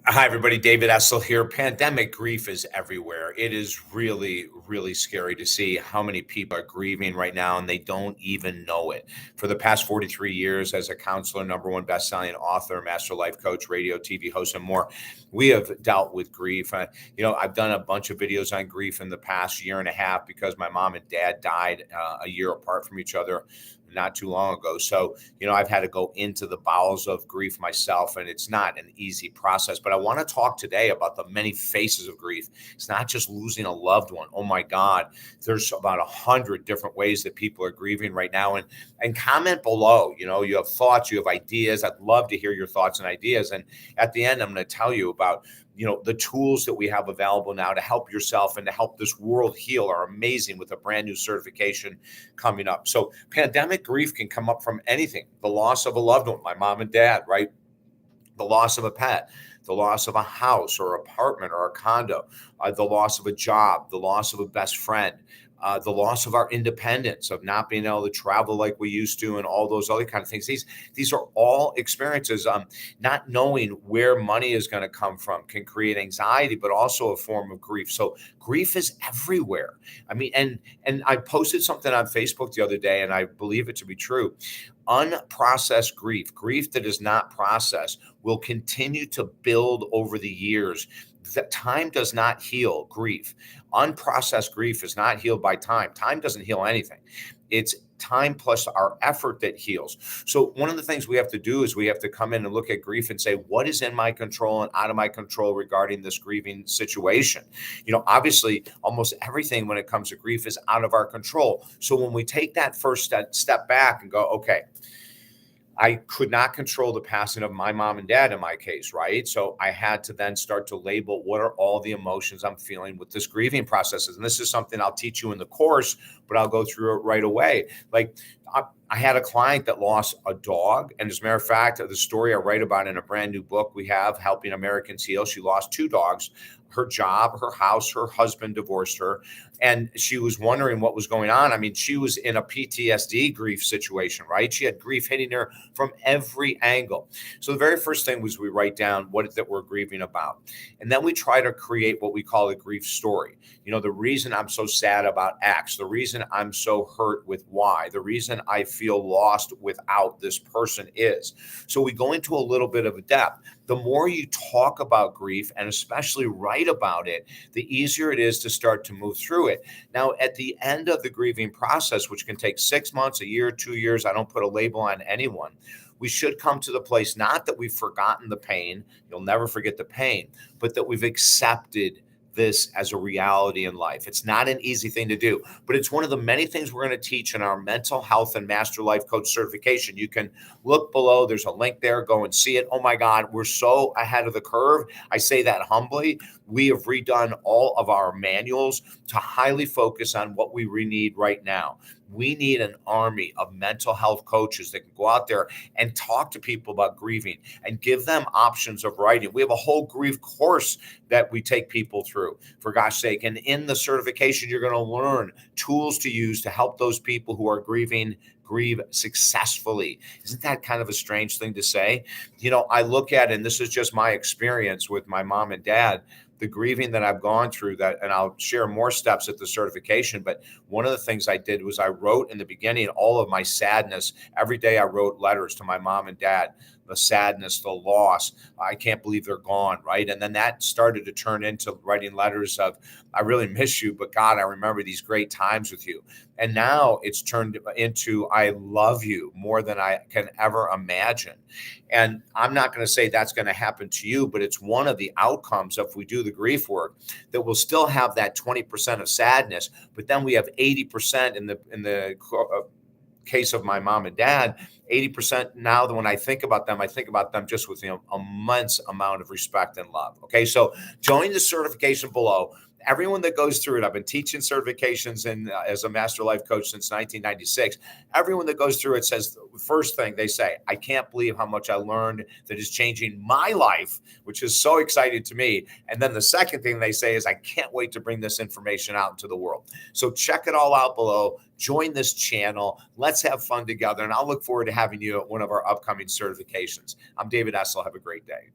Hi, everybody. David Essel here. Pandemic grief is everywhere. It is really, really scary to see how many people are grieving right now and they don't even know it. For the past 43 years, as a counselor, number one best-selling author, master life coach, radio, TV host, and more, we have dealt with grief. I've done a bunch of videos on grief in the past year and a half because my mom and dad died a year apart from each other not too long ago. So, I've had to go into the bowels of grief myself, and it's not an easy process. But I want to talk today about the many faces of grief. It's not just losing a loved one. Oh my God, there's about 100 different ways that people are grieving right now. And comment below. You have thoughts, you have ideas. I'd love to hear your thoughts and ideas. And at the end, I'm going to tell you about the tools that we have available now to help yourself and to help this world heal are amazing with a brand new certification coming up. So pandemic grief can come up from anything. The loss of a loved one, my mom and dad, right? The loss of a pet, the loss of a house or apartment or a condo, the loss of a job, the loss of a best friend, the loss of our independence, of not being able to travel like we used to, and all those other kind of things. These are all experiences. Not knowing where money is going to come from can create anxiety, but also a form of grief. So grief is everywhere. I mean, and I posted something on Facebook the other day, and I believe it to be true. Unprocessed grief that is not processed, will continue to build over the years. That time does not heal grief. Unprocessed grief is not healed by time. Time doesn't heal anything. It's time plus our effort that heals. So one of the things we have to do is we have to come in and look at grief and say, what is in my control and out of my control regarding this grieving situation? Obviously, almost everything when it comes to grief is out of our control. So when we take that first step back and go, okay, I could not control the passing of my mom and dad in my case, right? So I had to then start to label what are all the emotions I'm feeling with this grieving processes. And this is something I'll teach you in the course, but I'll go through it right away. Like I had a client that lost a dog. And as a matter of fact, the story I write about in a brand new book we have, Helping Americans Heal, she lost two dogs, her job, her house, her husband divorced her. And she was wondering what was going on. I mean, she was in a PTSD grief situation, right? She had grief hitting her from every angle. So the very first thing was we write down what it that we're grieving about. And then we try to create what we call a grief story. The reason I'm so sad about X, the reason I'm so hurt with Y, the reason I feel lost without this person is. So we go into a little bit of a depth. The more you talk about grief and especially write about it, the easier it is to start to move through it. Now, at the end of the grieving process, which can take 6 months, a year, 2 years, I don't put a label on anyone. We should come to the place, not that we've forgotten the pain, you'll never forget the pain, but that we've accepted this as a reality in life. It's not an easy thing to do, but it's one of the many things we're going to teach in our mental health and master life coach certification. You can look below. There's a link there. Go and see it. Oh my God, we're so ahead of the curve. I say that humbly. We have redone all of our manuals to highly focus on what we need right now. We need an army of mental health coaches that can go out there and talk to people about grieving and give them options of writing. We have a whole grief course that we take people through, for gosh sake. And in the certification, you're going to learn tools to use to help those people who are grieving grieve successfully. Isn't that kind of a strange thing to say? I look at, and this is just my experience with my mom and dad, the grieving that I've gone through, that, and I'll share more steps at the certification. But one of the things I did was I wrote in the beginning all of my sadness. Every day I wrote letters to my mom and dad, the sadness, the loss. I can't believe they're gone, right? And then that started to turn into writing letters of, I really miss you, but God, I remember these great times with you. And now it's turned into, I love you more than I can ever imagine. And I'm not going to say that's going to happen to you, but it's one of the outcomes if we do the grief work, that we'll still have that 20% of sadness, but then we have 80% in the case of my mom and dad, 80% now that when I think about them just with immense amount of respect and love. Okay, so join the certification below. Everyone that goes through it, I've been teaching certifications as a master life coach since 1996. Everyone that goes through it says the first thing they say, I can't believe how much I learned that is changing my life, which is so exciting to me. And then the second thing they say is, I can't wait to bring this information out into the world. So check it all out below. Join this channel. Let's have fun together. And I'll look forward to having you at one of our upcoming certifications. I'm David Essel. Have a great day.